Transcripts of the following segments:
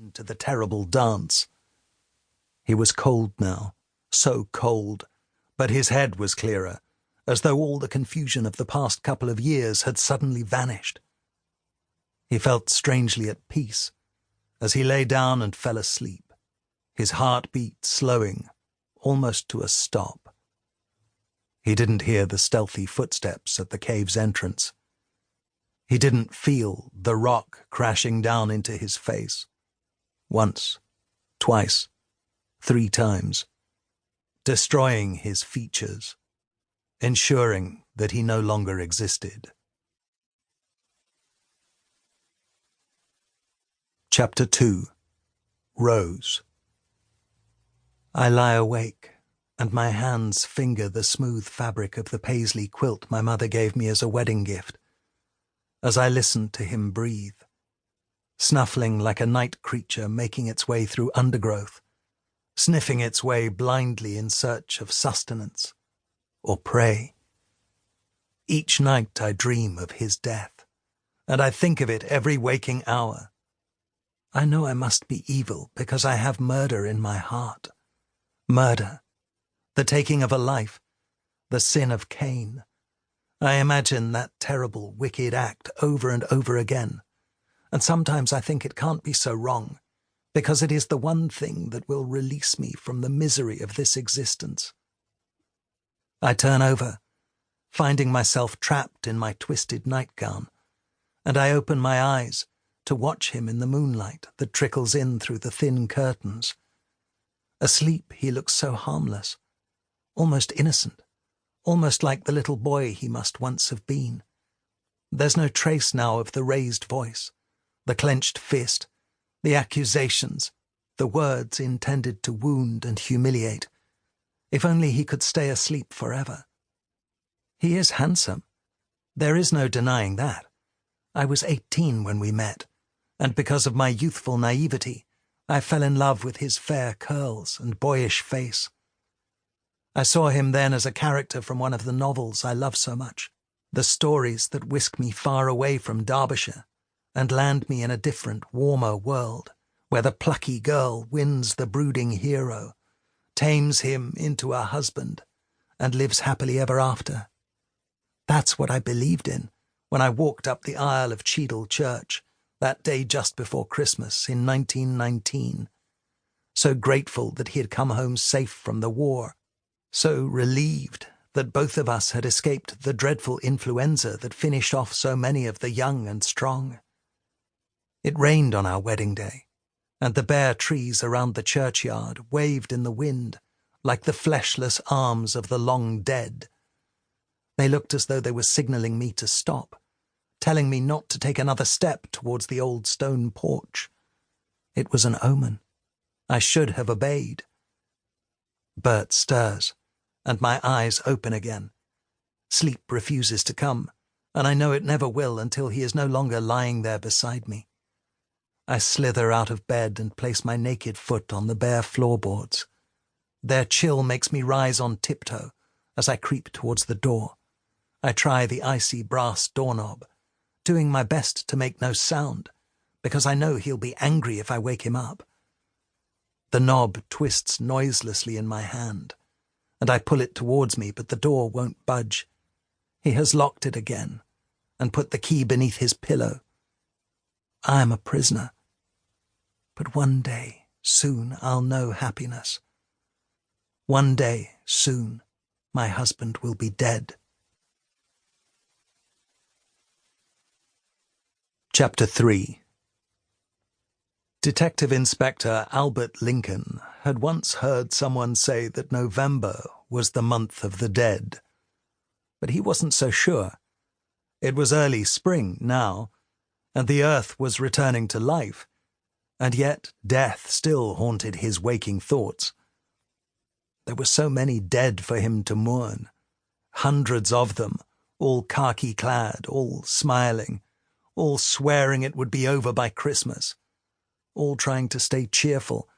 him to the terrible dance. He was cold now, so cold, but his head was clearer, as though all the confusion of the past couple of years had suddenly vanished. He felt strangely at peace as he lay down and fell asleep, his heartbeat slowing almost to a stop. He didn't hear the stealthy footsteps at the cave's entrance. He didn't feel the rock crashing down into his face. Once, twice, 3 times, destroying his features, ensuring that he no longer existed. Chapter 2. Rose. I lie awake, and my hands finger the smooth fabric of the paisley quilt my mother gave me as a wedding gift, as I listen to him breathe, snuffling like a night creature making its way through undergrowth, sniffing its way blindly in search of sustenance or prey. Each night I dream of his death, and I think of it every waking hour. I know I must be evil because I have murder in my heart. Murder, the taking of a life, the sin of Cain. I imagine that terrible, wicked act over and over again, and sometimes I think it can't be so wrong, because it is the one thing that will release me from the misery of this existence. I turn over, finding myself trapped in my twisted nightgown, and I open my eyes to watch him in the moonlight that trickles in through the thin curtains. Asleep, he looks so harmless, almost innocent, almost like the little boy he must once have been. There's no trace now of the raised voice, the clenched fist, the accusations, the words intended to wound and humiliate. If only he could stay asleep forever. He is handsome. There is no denying that. I was 18 when we met, and because of my youthful naivety, I fell in love with his fair curls and boyish face. I saw him then as a character from one of the novels I love so much, the stories that whisk me far away from Derbyshire and land me in a different, warmer world, where the plucky girl wins the brooding hero, tames him into a husband, and lives happily ever after. That's what I believed in when I walked up the aisle of Cheadle Church that day just before Christmas in 1919, so grateful that he had come home safe from the war, so relieved that both of us had escaped the dreadful influenza that finished off so many of the young and strong. It rained on our wedding day, and the bare trees around the churchyard waved in the wind like the fleshless arms of the long dead. They looked as though they were signalling me to stop, telling me not to take another step towards the old stone porch. It was an omen. I should have obeyed. Bert stirs, and my eyes open again. Sleep refuses to come, and I know it never will until he is no longer lying there beside me. I slither out of bed and place my naked foot on the bare floorboards. Their chill makes me rise on tiptoe as I creep towards the door. I try the icy brass doorknob, doing my best to make no sound, because I know he'll be angry if I wake him up. The knob twists noiselessly in my hand, and I pull it towards me, but the door won't budge. He has locked it again, and put the key beneath his pillow. I am a prisoner. But one day, soon, I'll know happiness. One day, soon, my husband will be dead. Chapter 3. Detective Inspector Albert Lincoln had once heard someone say that November was the month of the dead. But he wasn't so sure. It was early spring now, and the earth was returning to life, and yet death still haunted his waking thoughts. There were so many dead for him to mourn, hundreds of them, all khaki-clad, all smiling, all swearing it would be over by Christmas, all trying to stay cheerful,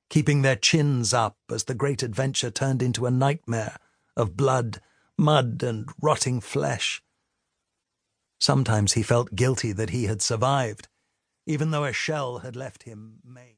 keeping their chins up as the great adventure turned into a nightmare of blood, mud, and rotting flesh. Sometimes he felt guilty that he had survived, even though a shell had left him maimed.